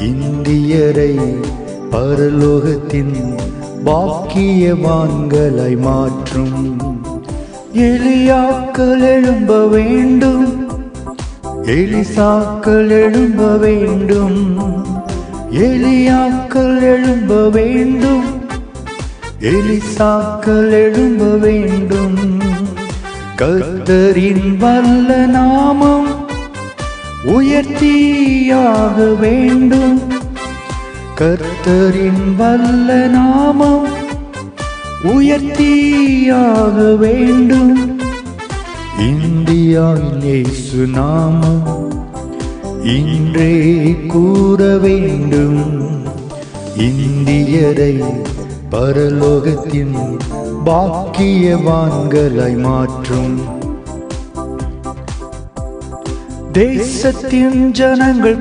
இந்தியரை பரலோகத்தின் பாக்கியவான்களாய் மாற்றும். எலியாக்கள் எழும்ப வேண்டும், எலிசாக்கள் எழும்ப வேண்டும், எலியாக்கள் எழும்ப வேண்டும், எலிசாக்கள் எழும்ப வேண்டும். கர்த்தரின் வல்ல நாமம் உயர்த்தியாக வேண்டும், கர்த்தரின் வல்ல நாமம் உயர்த்தியாக வேண்டும். இந்தியாவில் இயேசு நாமம் இன்றே கூற வேண்டும். இந்தியரை பரலோகத்தின் பாக்கியவான்களாய் மாற்றும். தேசத்தின் ஜனங்கள்